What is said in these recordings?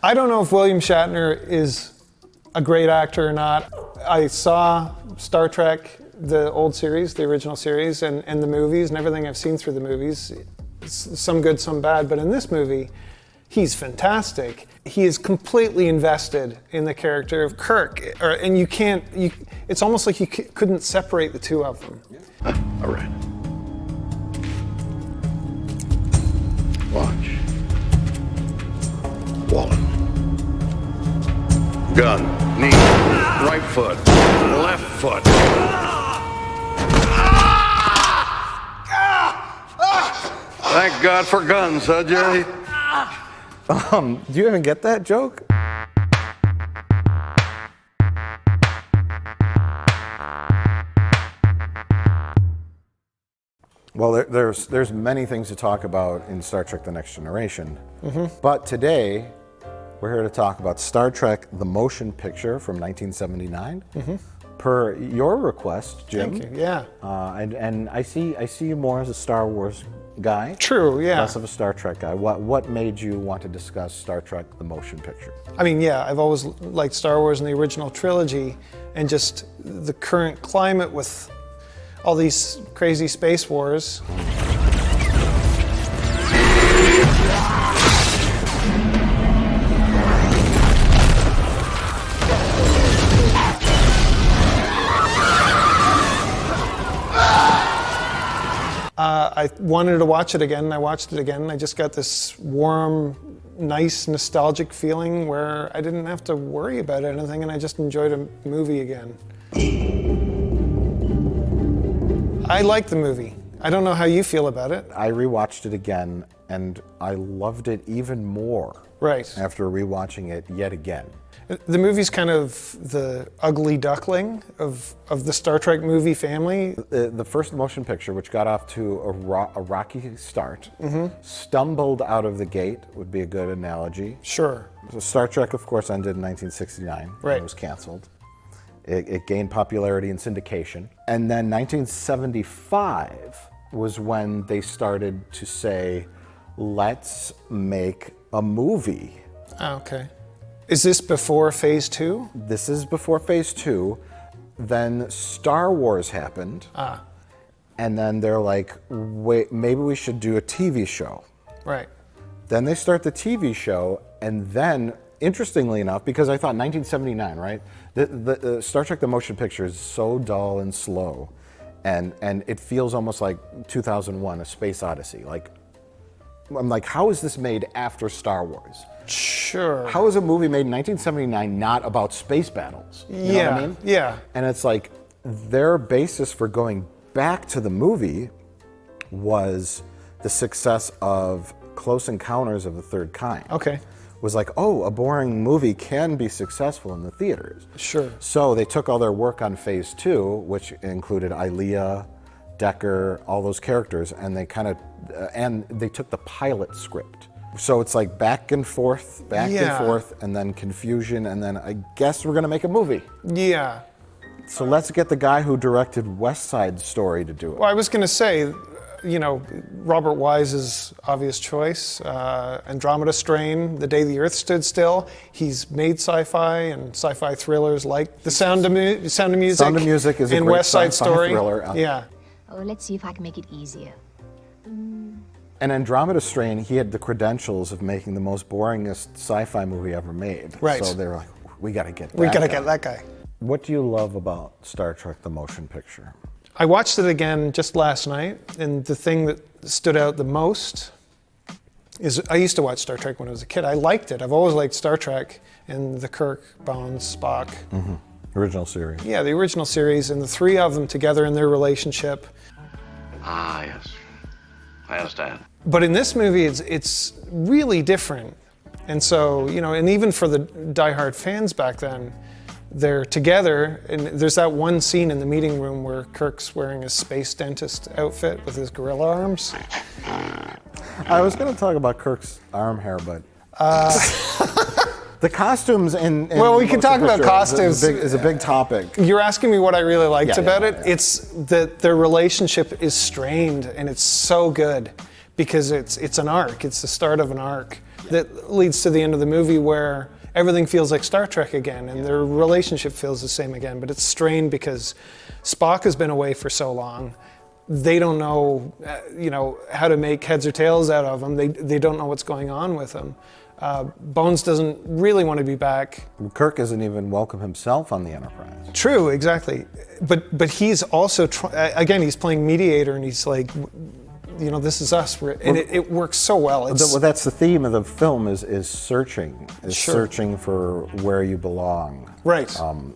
I don't know if William Shatner is a great actor or not. I saw Star Trek, the old series, the original series, and the movies, and everything I've seen through the movies. Some good, some bad, but in this movie, he's fantastic. He is completely invested in the character of Kirk, and it's almost like you couldn't separate the two of them. All right. Watch. Wallet. Gun. Knee. Right foot. Left foot. Thank God for guns, huh, Jerry? Do you even get that joke? Well, there's many things to talk about in Star Trek: The Next Generation. But today, we're here to talk about Star Trek: The Motion Picture from 1979. Per your request, Jim. Thank you. Yeah. And I see you more as a Star Wars guy. True. Yeah. Less of a Star Trek guy. What made you want to discuss Star Trek: The Motion Picture? I mean, yeah, I've always liked Star Wars and the original trilogy, and just the current climate with all these crazy space wars. I wanted to watch it again, and I watched it again, and I just got this warm, nice, nostalgic feeling where I didn't have to worry about anything, and I just enjoyed a movie again. I like the movie. I don't know how you feel about it. I rewatched it again, and I loved it even more. Right. After rewatching it yet again. The movie's kind of the ugly duckling of the Star Trek movie family. The first motion picture, which got off to a rocky start, stumbled out of the gate, would be a good analogy. Sure. So Star Trek, of course, ended in 1969. Right. It was canceled. It gained popularity in syndication. And then 1975 was when they started to say, let's make a movie. Oh, okay. Is this before Phase 2? This is before Phase 2. Then Star Wars happened. And then they're like, wait, maybe we should do a TV show. Right. Then they start the TV show, and then, interestingly enough, because I thought 1979, right? The Star Trek: The Motion Picture is so dull and slow, and it feels almost like 2001: A Space Odyssey. Like, I'm like, how is this made after Star Wars? Sure. How is a movie made in 1979 not about space battles? You know what I mean? Yeah. And it's like, their basis for going back to the movie was the success of Close Encounters of the Third Kind. Okay. Was like, oh, a boring movie can be successful in the theaters. Sure. So they took all their work on Phase 2, which included Ilea, Decker, all those characters, and they kind of, and they took the pilot script. So it's like back and forth, and then confusion, and then I guess we're gonna make a movie. Yeah. So let's get the guy who directed West Side Story to do it. Well, I was gonna say, you know, Robert Wise's obvious choice, Andromeda Strain, The Day the Earth Stood Still. He's made sci-fi and sci-fi thrillers like The Sound of Music. Sound of Music is a in great West Side sci-fi Story. thriller. Yeah. Oh, let's see if I can make it easier. And Andromeda Strain, he had the credentials of making the most boringest sci-fi movie ever made. Right. So they were like, we gotta get that We gotta guy. get that guy. What do you love about Star Trek: The Motion Picture? I watched it again just last night, and the thing that stood out the most is I used to watch Star Trek when I was a kid. I liked it. I've always liked Star Trek and the Kirk, Bones, Spock. Original series. Yeah, the original series, and the three of them together in their relationship. Ah, yes. I understand. But in this movie, it's really different. And so, you know, and even for the diehard fans back then, they're together, and there's that one scene in the meeting room where Kirk's wearing a space dentist outfit with his gorilla arms. I was going to talk about Kirk's arm hair, but the costumes in well, we can talk about costumes. Is a big topic. You're asking me what I really liked about it. Yeah. It's that their relationship is strained, and it's so good because it's an arc. It's the start of an arc. that leads to the end of the movie where everything feels like Star Trek again, and their relationship feels the same again, but it's strained because Spock has been away for so long. They don't know, how to make heads or tails out of him. They don't know what's going on with him. Bones doesn't really want to be back. Kirk isn't even welcome himself on the Enterprise. True, exactly. But he's also, again, he's playing mediator, and he's like, this is us. And it works so well. Well, that's the theme of the film is searching, Sure. searching for where you belong. Right.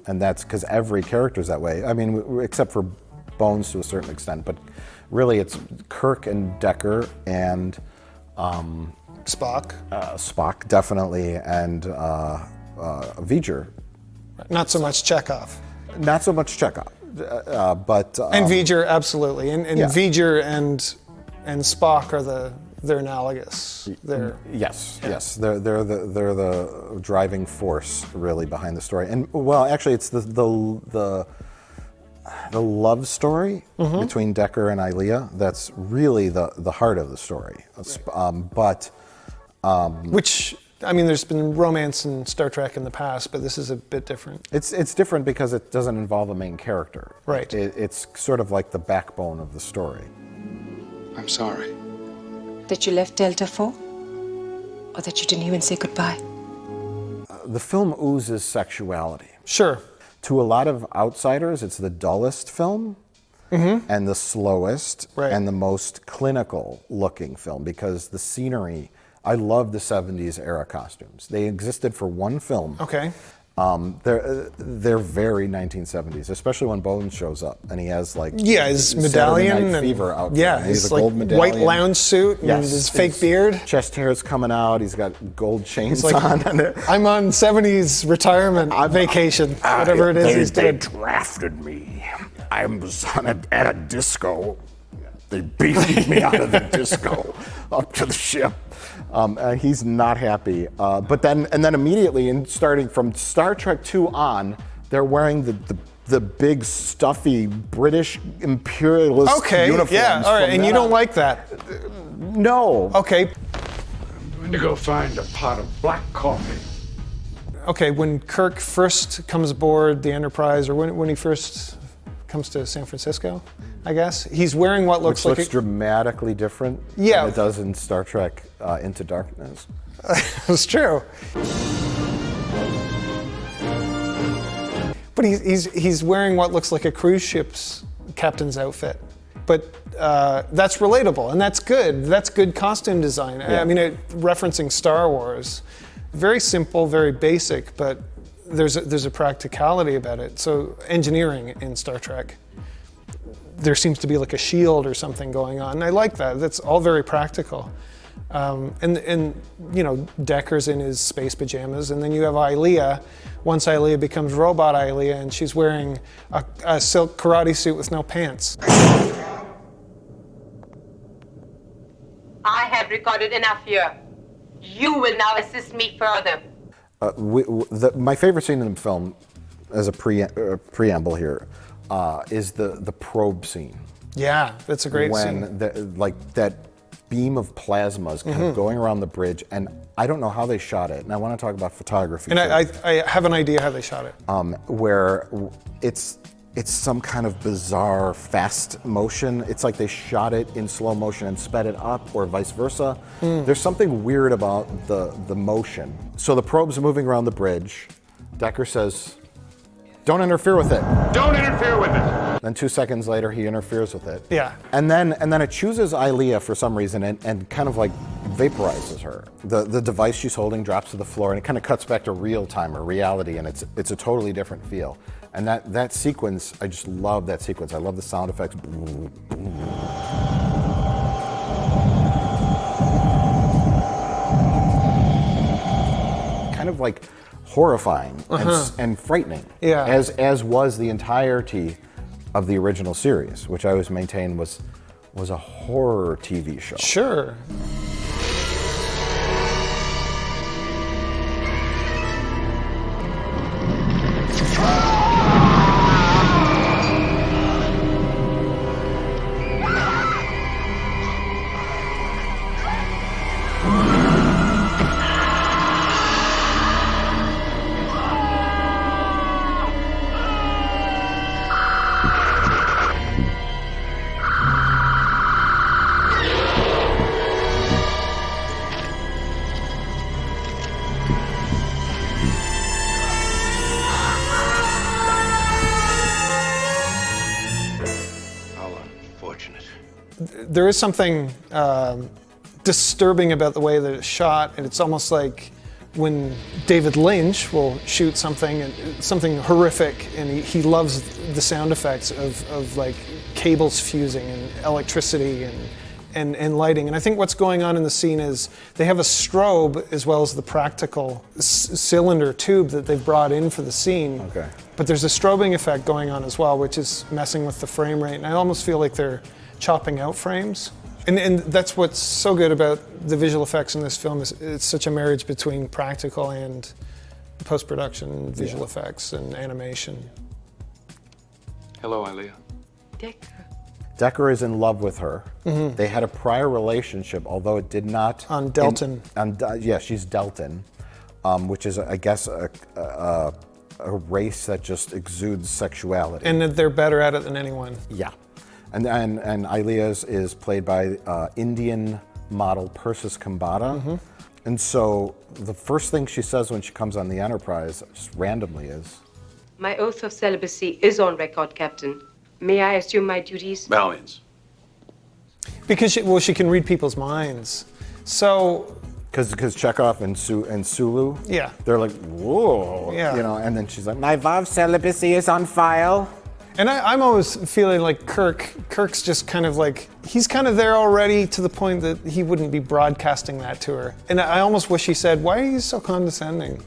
And that's because every character's that way. I mean, except for Bones to a certain extent, but really it's Kirk and Decker and Spock. Spock, definitely, and V'ger. Not so much Chekhov. Not so much Chekhov, but... And V'ger, absolutely. And Yeah. V'ger and Spock are they're analogous. Yes. They're the driving force really behind the story. And well, actually, it's the love story between Decker and Ilia that's really the heart of the story. Which, there's been romance in Star Trek in the past, but this is a bit different. It's different because it doesn't involve a main character. Right. It's sort of like the backbone of the story. I'm sorry. That you left Delta for? Or that you didn't even say goodbye? The film oozes sexuality. Sure. To a lot of outsiders, it's the dullest film and the slowest and the most clinical looking film because the scenery, I love the 70s era costumes. They existed for one film. Okay. They're very 1970s, especially when Bones shows up and he has his medallion Saturday Night and Fever outfit. Yeah, He's his a gold medallion. white lounge suit and his fake beard. Chest hair's coming out. He's got gold chains on. I'm on 70s retirement vacation, whatever it is he's They doing. drafted me. I was at a disco. They beamed me out of the disco up to the ship. He's not happy. But then immediately, starting from Star Trek 2 on, they're wearing the big stuffy British imperialist uniforms. Yeah, all right, and you don't like that? No. Okay. I'm going to go find a pot of black coffee. Okay, when Kirk first comes aboard the Enterprise, or when he first comes to San Francisco, I guess, he's wearing what looks Which like dramatically different Yeah. than it does in Star Trek Into Darkness. It's true. But he's wearing what looks like a cruise ship's captain's outfit. But that's relatable, and that's good. That's good costume design. Yeah. Referencing Star Wars, very simple, very basic, but there's a practicality about it. So engineering in Star Trek, there seems to be like a shield or something going on. And I like that. That's all very practical. And Decker's in his space pajamas, and then you have Ilia. Once Ilia becomes robot Ilia, and she's wearing a silk karate suit with no pants. I have recorded enough here. You will now assist me further. My favorite scene in the film, as a preamble here, is the probe scene. Yeah, that's a great scene. When that beam of plasma is kind of going around the bridge, and I don't know how they shot it. And I want to talk about photography. And too. I have an idea how they shot it. Where it's some kind of bizarre fast motion. It's like they shot it in slow motion and sped it up, or vice versa. There's something weird about the motion. So the probe's moving around the bridge. Decker says, "Don't interfere with it." Don't interfere with it. Then 2 seconds later, he interferes with it. Yeah. And then it chooses Ilia for some reason and kind of like vaporizes her. The device she's holding drops to the floor, and it kind of cuts back to real time or reality, and it's a totally different feel. And that sequence, I just love that sequence. I love the sound effects. Kind of like horrifying and frightening. Yeah. As was the entirety of the original series, which I always maintain was a horror TV show. Sure. unfortunate. There is something disturbing about the way that it's shot, and it's almost like when David Lynch will shoot something horrific, and he loves the sound effects of like cables fusing and electricity and lighting. And I think what's going on in the scene is they have a strobe as well as the practical cylinder tube that they've brought in for the scene. Okay. But there's a strobing effect going on as well, which is messing with the frame rate. And I almost feel like they're chopping out frames. And that's what's so good about the visual effects in this film is it's such a marriage between practical and post-production visual effects and animation. Hello, Ilea. Decker. Decker is in love with her. They had a prior relationship, although it did not... On Delton. Yeah, she's Delton, which is, I guess, a race that just exudes sexuality. And that they're better at it than anyone. Yeah. And Ilea is played by Indian model Persis Kambata. And so the first thing she says when she comes on the Enterprise, just randomly, is... My oath of celibacy is on record, Captain. May I assume my duties? Valiance. Because she can read people's minds. So... Because Chekhov and Sulu, Yeah. they're like, whoa, Yeah. you know, and then she's like, my vow of celibacy is on file. And I'm always feeling like Kirk's just kind of like, he's kind of there already to the point that he wouldn't be broadcasting that to her. And I almost wish he said, why are you so condescending?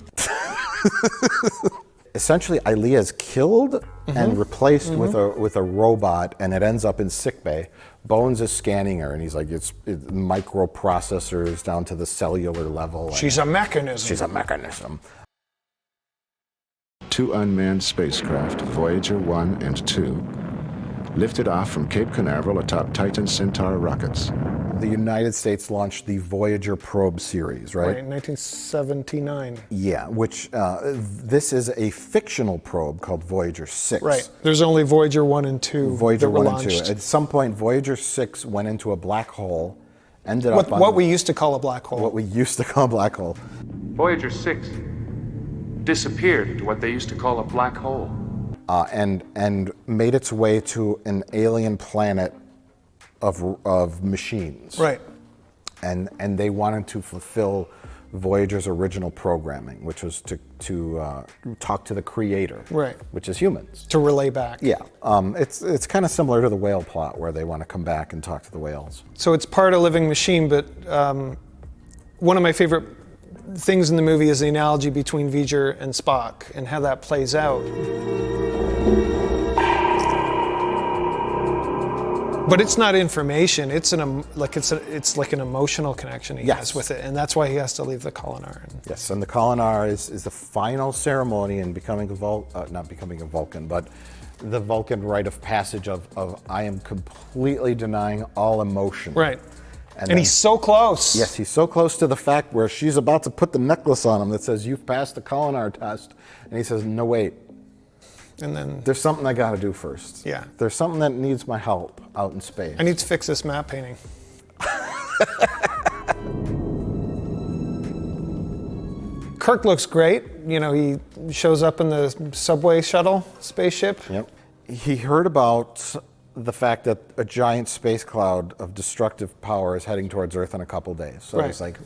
Essentially, Ilea is killed and replaced with a robot, and it ends up in sickbay. Bones is scanning her, and he's like, it's microprocessors down to the cellular level. She's a mechanism. She's a mechanism. Two unmanned spacecraft, Voyager 1 and 2, lifted off from Cape Canaveral atop Titan Centaur rockets. The United States launched the Voyager probe series, right? Right, 1979. Yeah, which this is a fictional probe called Voyager 6. Right, there's only Voyager 1 and 2 Voyager that were 1 and launched. 2. At some point, Voyager 6 went into a black hole, ended up on What we used to call a black hole. what we used to call a black hole. Voyager 6 disappeared into what they used to call a black hole. And made its way to an alien planet of machines. Right. And they wanted to fulfill Voyager's original programming, which was to talk to the creator, Right. which is humans. To relay back. Yeah, it's kind of similar to the whale plot, where they want to come back and talk to the whales. So it's part a living machine, but one of my favorite things in the movie is the analogy between V'ger and Spock and how that plays out. But it's not information. It's like an emotional connection he has with it, and that's why he has to leave the Kolinar. Yes, and the Kolinar is the final ceremony in becoming not becoming a Vulcan, but the Vulcan rite of passage of I am completely denying all emotion. Right. And then, he's so close. Yes, he's so close to the fact where she's about to put the necklace on him that says, you've passed the Kolinar test. And he says, no, wait. And then There's something I got to do first. Yeah. There's something that needs my help out in space. I need to fix this map painting. Kirk looks great. You know, he shows up in the subway shuttle spaceship. Yep. He heard about the fact that a giant space cloud of destructive power is heading towards Earth in a couple days. So Right. he's like,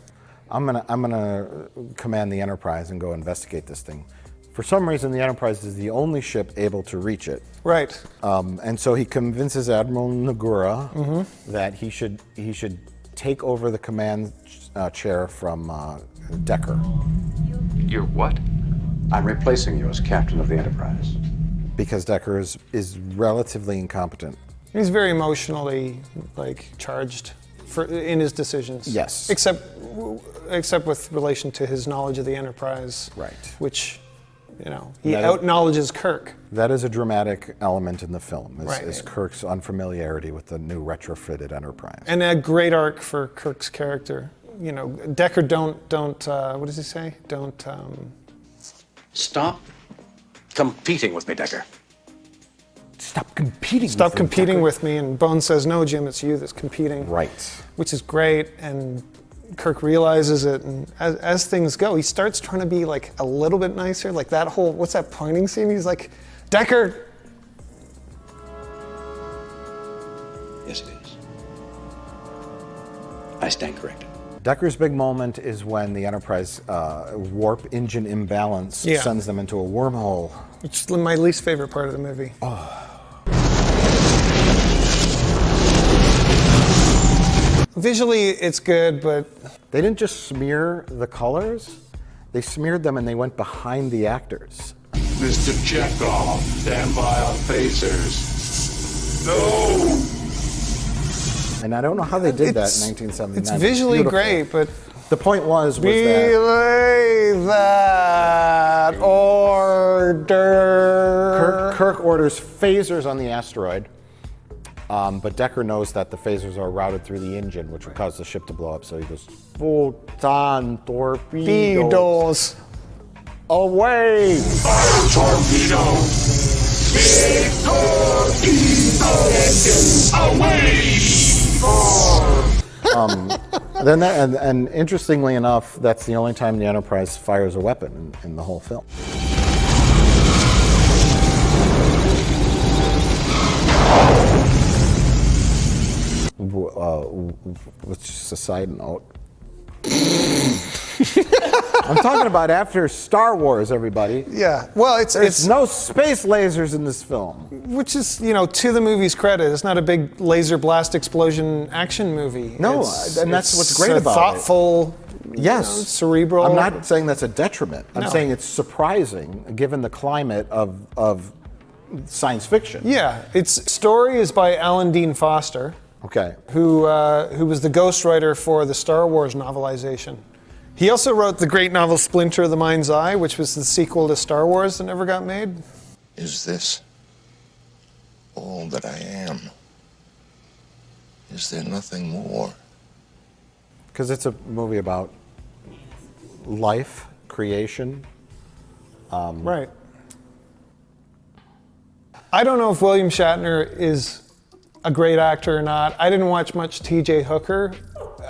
I'm gonna command the Enterprise and go investigate this thing. For some reason, the Enterprise is the only ship able to reach it. Right. And so he convinces Admiral Nagura that he should take over the command chair from Decker. You're what? I'm replacing you as captain of the Enterprise. Because Decker is relatively incompetent. He's very emotionally charged in his decisions. Yes. Except with relation to his knowledge of the Enterprise. Right. Which, he out-knowledges Kirk. That is a dramatic element in the film, Right. is Kirk's unfamiliarity with the new retrofitted Enterprise. And a great arc for Kirk's character. Decker don't what does he say? Don't Stop competing with me, Decker. Stop competing stop with competing Decker. with me. And Bones says, no, Jim, it's you that's competing. Right. Which is great. And Kirk realizes it. And as things go, he starts trying to be a little bit nicer. Like that whole, what's that pointing scene? He's like, Decker. Yes, it is. I stand corrected. Decker's big moment is when the Enterprise warp engine imbalance sends them into a wormhole. It's my least favorite part of the movie. Visually, it's good, but... They didn't just smear the colors, they smeared them and they went behind the actors. Mr. Chekhov, stand by on phasers. No! And I don't know how they did that in 1979. It's visually great, but... The point was that... Relay that order. Kirk orders phasers on the asteroid, but Decker knows that the phasers are routed through the engine, which would cause the ship to blow up, so he goes, photon torpedoes. Away! Fire torpedo! Big torpedo! Away! Then and interestingly enough, that's the only time the Enterprise fires a weapon in the whole film. It's just a side note. I'm talking about after Star Wars, everybody. Yeah, well, There's no space lasers in this film. Which is, to the movie's credit, it's not a big laser blast explosion action movie. No, and that's what's great about thoughtful, it. Yes. Cerebral. I'm not saying that's a detriment. I'm No. saying it's surprising given the climate of science fiction. Yeah, its story is by Alan Dean Foster, Okay. who was the ghostwriter for the Star Wars novelization. He also wrote the great novel Splinter of the Mind's Eye, which was the sequel to Star Wars that never got made. Is this all that I am? Is there nothing more? Because it's a movie about life, creation. Right. I don't know if William Shatner is a great actor or not. I didn't watch much T.J. Hooker.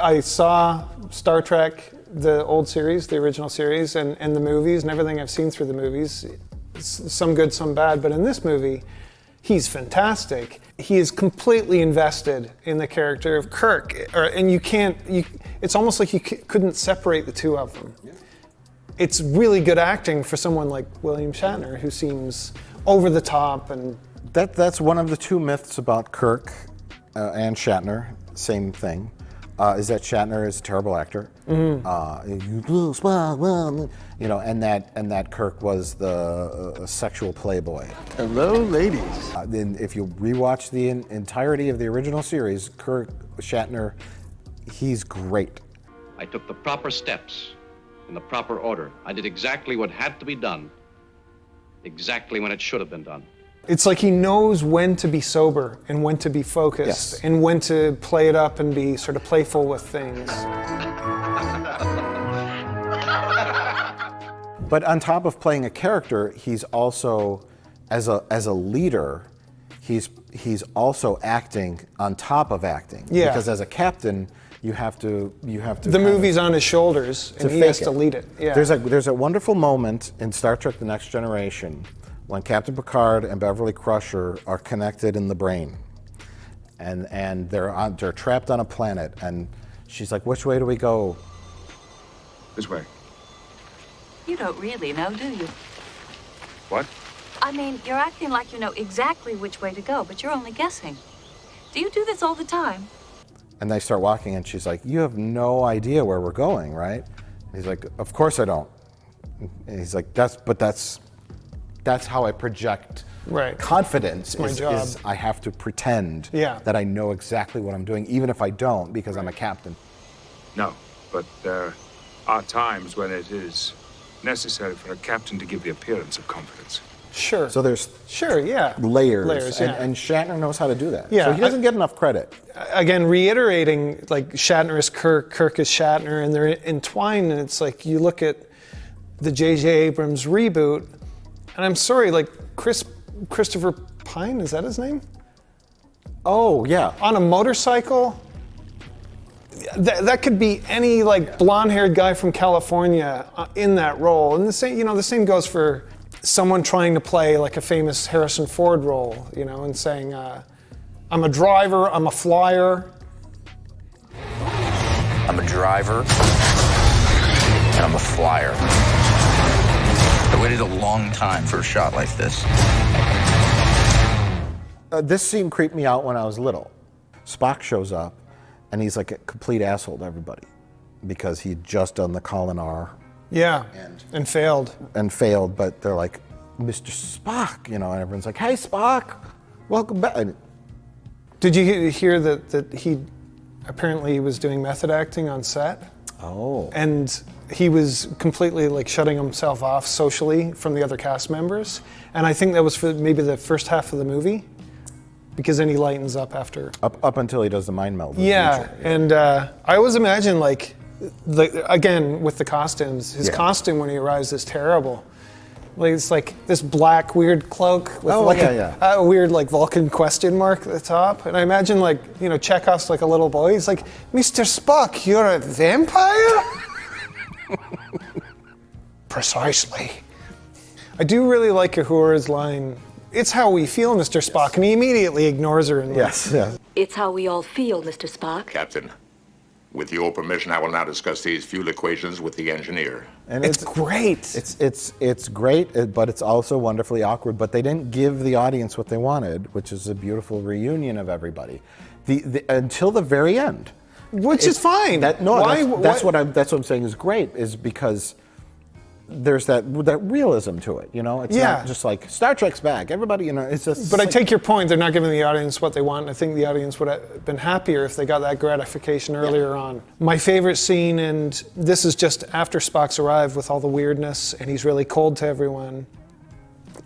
I saw Star Trek, the old series, the original series, and the movies, and everything I've seen through the movies. Some good, some bad, but in this movie, he's fantastic. He is completely invested in the character of Kirk, and it's almost like you couldn't separate the two of them. Yeah. It's really good acting for someone like William Shatner, who seems over the top and... That's one of the two myths about Kirk and Shatner, same thing, is that Shatner is a terrible actor. Mm-hmm. And that Kirk was the sexual playboy. Hello, ladies. Then if you rewatch the entirety of the original series, Kirk Shatner, he's great. I took the proper steps in the proper order. I did exactly what had to be done, exactly when it should have been done. It's like he knows when to be sober and when to be focused, yes, and when to play it up and be sort of playful with things. But on top of playing a character, he's also, as a leader, he's also acting on top of acting. Yeah. Because as a captain, you have to. The movie's on his shoulders, and he has to lead it. Yeah. There's a wonderful moment in Star Trek: The Next Generation when Captain Picard and Beverly Crusher are connected in the brain, and they're trapped on a planet, and she's like, "Which way do we go?" This way. You don't really know, do you? What? I mean, you're acting like you know exactly which way to go, but you're only guessing. Do you do this all the time? And they start walking, and she's like, "You have no idea where we're going, right?" And he's like, "Of course I don't." And he's like, That's how I project confidence. It's my job. Is I have to pretend that I know exactly what I'm doing, even if I don't, because I'm a captain. No, but there are times when it is necessary for a captain to give the appearance of confidence. Sure. So there's layers, yeah. and Shatner knows how to do that. Yeah, so he doesn't get enough credit. Again, reiterating, like, Shatner is Kirk, Kirk is Shatner, and they're entwined, and it's like you look at the J.J. Abrams reboot, and I'm sorry, like, Christopher Pine, is that his name? Oh, yeah. On a motorcycle? That could be any, like, blonde-haired guy from California in that role. And the same goes for someone trying to play, like, a famous Harrison Ford role, and saying, I'm a driver, I'm a flyer. I'm a driver, and I'm a flyer. I waited a long time for a shot like this. This scene creeped me out when I was little. Spock shows up, and he's like a complete asshole to everybody because he'd just done the Colin-R. Yeah, and failed. And failed, but they're like, Mr. Spock, you know, and everyone's like, hey, Spock, welcome back. Did you hear that he apparently he was doing method acting on set? Oh. And he was completely like shutting himself off socially from the other cast members. And I think that was for maybe the first half of the movie, because then he lightens up after. Up until he does the mind meld. Yeah, and I always imagine like, again, with the costumes, his costume when he arrives is terrible. Like it's like this black weird cloak with a weird like Vulcan question mark at the top. And I imagine like, you know, Chekhov's like a little boy. He's like, Mr. Spock, you're a vampire? Precisely. I do really like Uhura's line, it's how we feel, Mr. Spock. And he immediately ignores her. And yes. It's how we all feel, Mr. Spock. Captain, with your permission, I will now discuss these fuel equations with the engineer. And it's great. It's great, but it's also wonderfully awkward. But they didn't give the audience what they wanted, which is a beautiful reunion of everybody, until the very end. Which is fine. That's what I'm saying is great, is because there's that realism to it, you know? It's not just like, Star Trek's back, everybody, you know, it's just... But I take your point, they're not giving the audience what they want. I think the audience would have been happier if they got that gratification earlier on. My favorite scene, and this is just after Spock's arrived with all the weirdness, and he's really cold to everyone,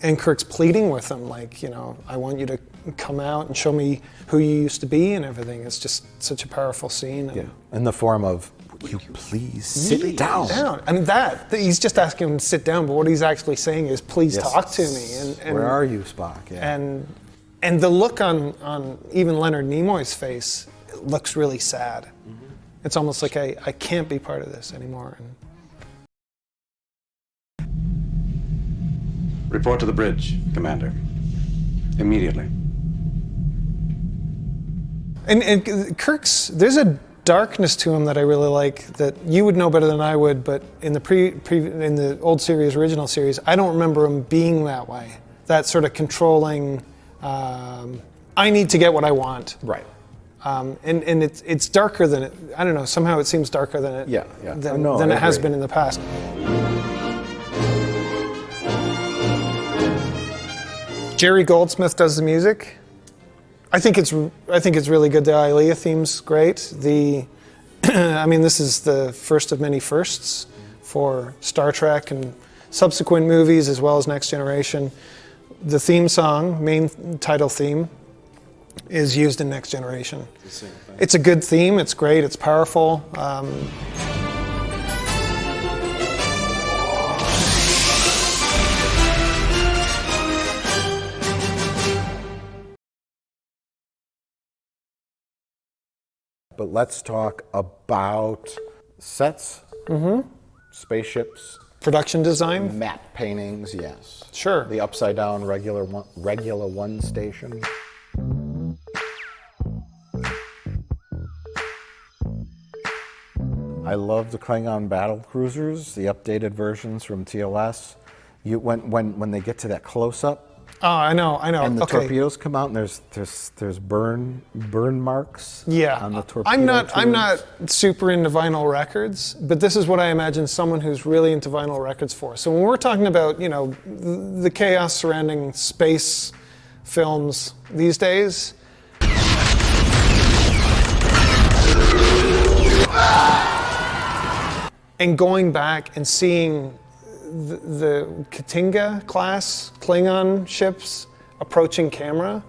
and Kirk's pleading with him, like, you know, I want you to come out and show me who you used to be and everything. It's just such a powerful scene. Yeah, in the form of, will you please sit down? And he's just asking him to sit down, but what he's actually saying is, please talk to me. And where are you, Spock? Yeah. And the look on even Leonard Nimoy's face looks really sad. Mm-hmm. It's almost like I can't be part of this anymore. Report to the bridge, Commander. Immediately. And Kirk's, there's a darkness to him that I really like that you would know better than I would, but in the in the old series, original series, I don't remember him being that way. That sort of controlling, I need to get what I want. Right. And it's darker than it, I don't know, somehow it seems darker than it, than it has been in the past. Jerry Goldsmith does the music. I think it's really good. The Ilea theme's great. I mean, this is the first of many firsts for Star Trek and subsequent movies as well as Next Generation. The theme song, main title theme, is used in Next Generation. It's a good theme. It's great. It's powerful. But let's talk about sets, spaceships, production design, map paintings. Yes, sure. The upside down Regular One station. I love the Klingon battle cruisers, the updated versions from TOS. When they get to that close up. Oh, I know. And the torpedoes come out, and there's burn marks. Yeah. On the torpedo. I'm not super into vinyl records, but this is what I imagine someone who's really into vinyl records for. So when we're talking about, you know, the chaos surrounding space films these days. And going back and seeing the Katinga class Klingon ships approaching camera,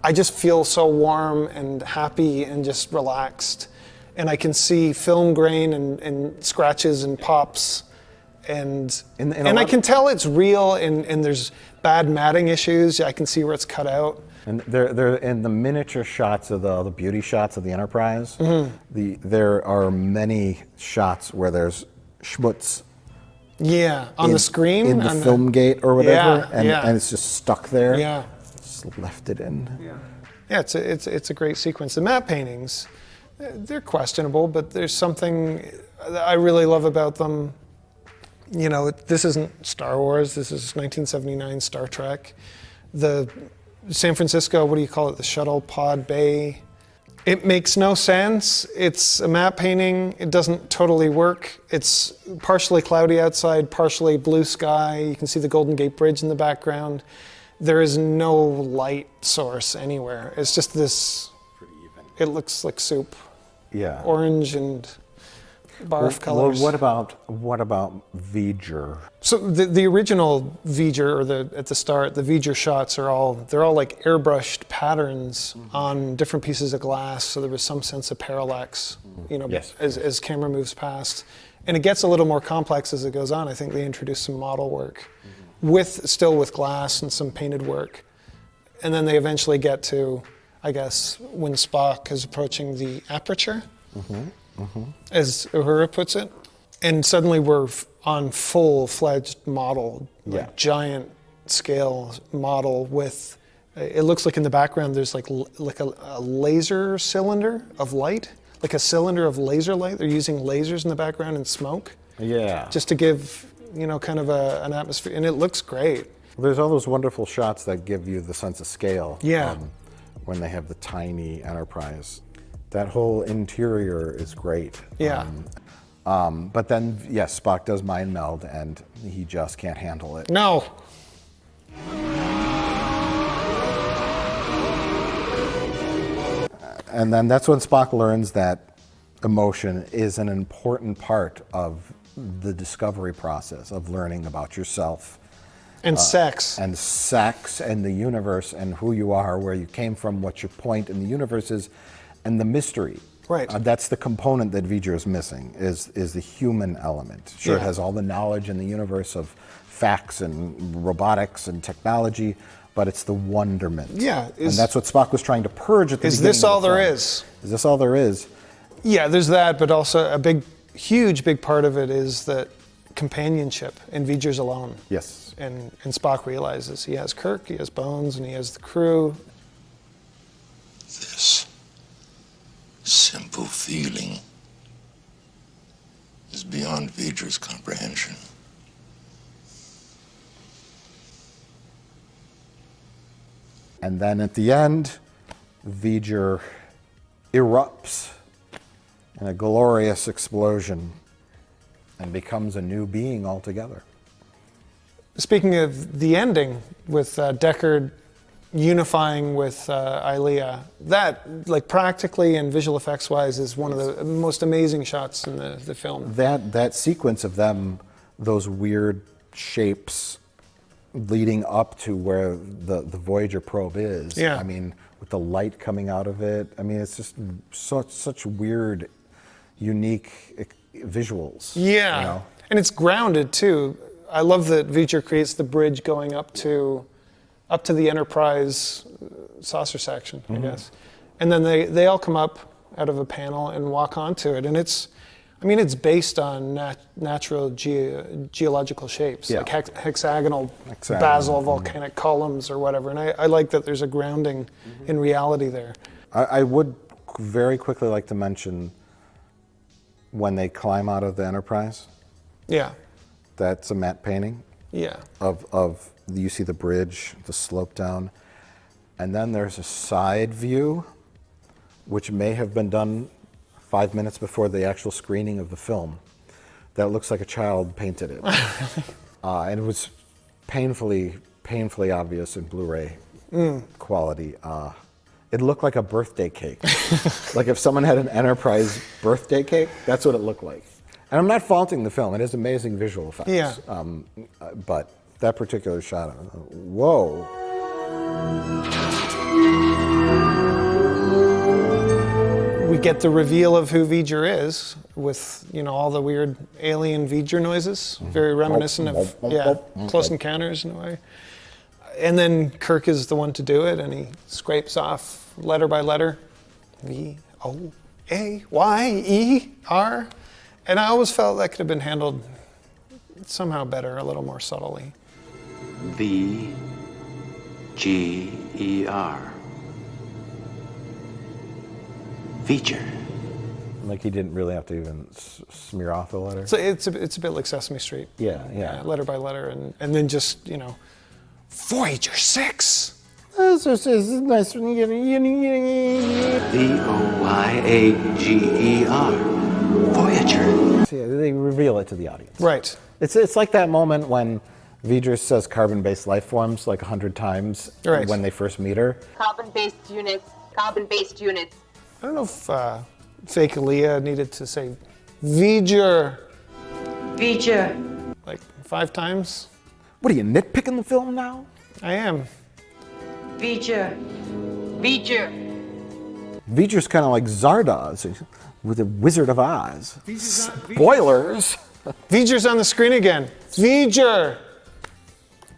I just feel so warm and happy and just relaxed. And I can see film grain and scratches and pops. And I can tell it's real and there's bad matting issues. I can see where it's cut out. And they're in the miniature shots of the beauty shots of the Enterprise. There are many shots where there's schmutz. Yeah, on the screen? In the film gate or whatever, and yeah. it's just stuck there. Yeah. Just left it in. Yeah. Yeah, it's a great sequence. The matte paintings, they're questionable, but there's something that I really love about them. You know, this isn't Star Wars, this is 1979 Star Trek. The San Francisco, what do you call it, the shuttle pod bay? It makes no sense. It's a matte painting. It doesn't totally work. It's partially cloudy outside, partially blue sky. You can see the Golden Gate Bridge in the background. There is no light source anywhere. It's just this, it looks like soup. Yeah. Orange and barf colors. Well, what about V'ger? So the original V'ger, or at the start, the V'ger shots they're all like airbrushed patterns on different pieces of glass. So there was some sense of parallax, you know, Yes. as camera moves past, and it gets a little more complex as it goes on. I think they introduced some model work, still with glass and some painted work, and then they eventually get to, I guess, when Spock is approaching the aperture. As Uhura puts it, and suddenly we're on full-fledged model, like giant scale model with, it looks like in the background there's like a laser cylinder of light, like a cylinder of laser light. They're using lasers in the background and smoke. Yeah. Just to give, you know, kind of an atmosphere, and it looks great. There's all those wonderful shots that give you the sense of scale. Yeah. When they have the tiny Enterprise. That whole interior is great. Yeah. But then, yes, Spock does mind meld, and he just can't handle it. No. And then that's when Spock learns that emotion is an important part of the discovery process of learning about yourself. And sex. And sex and the universe and who you are, where you came from, what your point in the universe is, and the mystery. Right. That's the component that V'ger is missing, is the human element. Sure, Yeah. it has all the knowledge in the universe of facts and robotics and technology, but it's the wonderment. Yeah. And that's what Spock was trying to purge at the beginning. Is this all of the there film. is? Is this all there is? Yeah, there's that, but also a huge part of it is that companionship, and V'ger's alone. Yes. And Spock realizes he has Kirk, he has Bones, and he has the crew. This simple feeling is beyond V'ger's comprehension. And then at the end, V'ger erupts in a glorious explosion and becomes a new being altogether. Speaking of the ending, with Deckard unifying with Ilia, that, like, practically and visual effects wise, is one of the most amazing shots in the film. That sequence of them, those weird shapes leading up to where the Voyager probe is. Yeah. I mean, with the light coming out of it. I mean, it's just such weird, unique visuals. Yeah, You know? and it's grounded too. I love that V'ger creates the bridge going up to the Enterprise saucer section, I guess. And then they all come up out of a panel and walk onto it. And it's based on natural geological shapes, Yeah. like hexagonal basal volcanic columns or whatever. And I like that there's a grounding in reality there. I would very quickly like to mention when they climb out of the Enterprise. Yeah. That's a matte painting. Yeah. Of you see the bridge, the slope down, and then there's a side view, which may have been done 5 minutes before the actual screening of the film. That looks like a child painted it, and it was painfully obvious in Blu-ray quality. It looked like a birthday cake. Like if someone had an Enterprise birthday cake, that's what it looked like. And I'm not faulting the film. It has amazing visual effects. Yeah. But that particular shot, whoa. We get the reveal of who V'ger is with, all the weird alien V'ger noises, very reminiscent of, Close Encounters in a way. And then Kirk is the one to do it, and he scrapes off letter by letter, V-O-A-Y-E-R. And I always felt that could have been handled somehow better, a little more subtly. V-G-E-R. Feature. Like he didn't really have to even smear off the letter. So it's a bit like Sesame Street. Yeah. Letter by letter, and then just, Voyager 6. This is nice. Voyager. Voyager. See, they reveal it to the audience. Right. It's like that moment when Vidra says carbon-based life forms like 100 times Right. when they first meet her. Carbon-based units. Carbon-based units. I don't know if fake Aaliyah needed to say V'ger Feature. like 5 times. What are you, nitpicking the film now? I am. Feature. Feature. Vidra's kind of like Zardoz with the Wizard of Oz. Spoilers! V'ger's on the screen again. V'ger.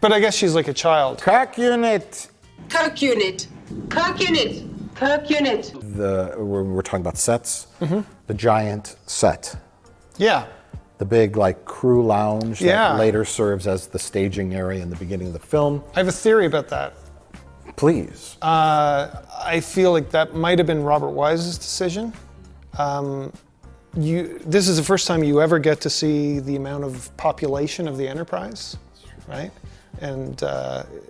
But I guess she's like a child. Crack unit! Kirk unit. Kirk unit. Kirk unit. We're talking about sets. The giant set. Yeah. The big crew lounge that Yeah. later serves as the staging area in the beginning of the film. I have a theory about that. Please. I feel like that might have been Robert Wise's decision. This is the first time you ever get to see the amount of population of the Enterprise, right? And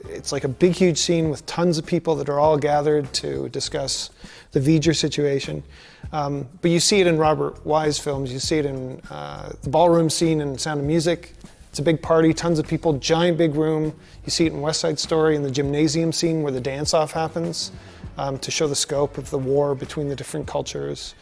it's like a big, huge scene with tons of people that are all gathered to discuss the V'ger situation. But you see it in Robert Wise films. You see it in the ballroom scene in Sound of Music. It's a big party, tons of people, giant big room. You see it in West Side Story in the gymnasium scene where the dance-off happens to show the scope of the war between the different cultures.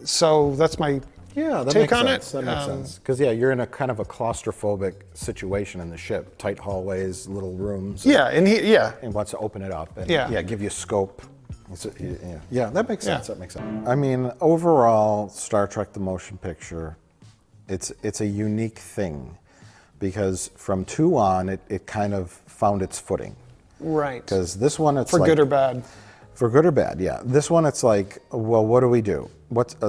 So that's my take on it. That makes sense. Because you're in a kind of a claustrophobic situation in the ship. Tight hallways, little rooms. And wants to open it up and give you scope. That makes sense. That makes sense. I mean, overall, Star Trek: The Motion Picture, it's a unique thing because from 2 on, it kind of found its footing. Right. Because this one, it's for good or bad. For good or bad, yeah. This one, it's like, well, what do we do?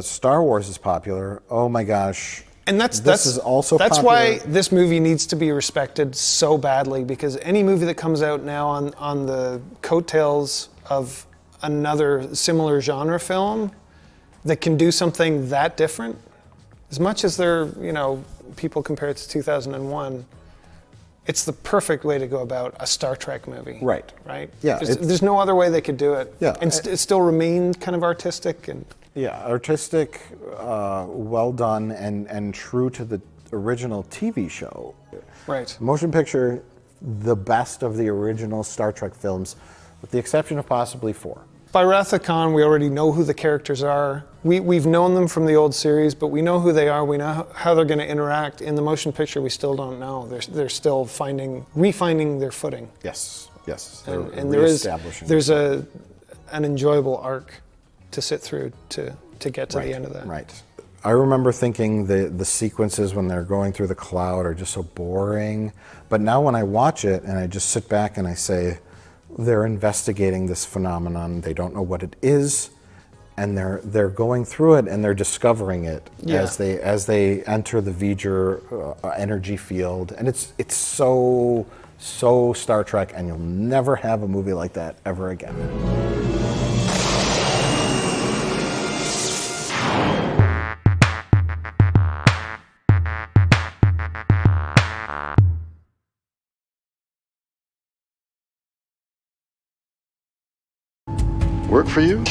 Star Wars is popular. Oh my gosh. And that's also that's popular. why this movie needs to be respected so badly, because any movie that comes out now on the coattails of another similar genre film that can do something that different, as much as people compare it to 2001, it's the perfect way to go about a Star Trek movie. Right. Right? Yeah. There's no other way they could do it. Yeah. And it still remained kind of artistic. Artistic, well done, and true to the original TV show. Right. Motion picture, the best of the original Star Trek films, with the exception of possibly 4. By Wrath of Khan, we already know who the characters are. We've known them from the old series, but we know who they are. We know how they're going to interact. In the motion picture, we still don't know. They're still refinding their footing. Yes. And there's an enjoyable arc to sit through to get to the end of that. Right. I remember thinking the sequences when they're going through the cloud are just so boring. But now when I watch it and I just sit back and I say, they're investigating this phenomenon. They don't know what it is, and they're going through it and they're discovering it as they enter the V'ger energy field. And it's so Star Trek, and you'll never have a movie like that ever again. Work for you?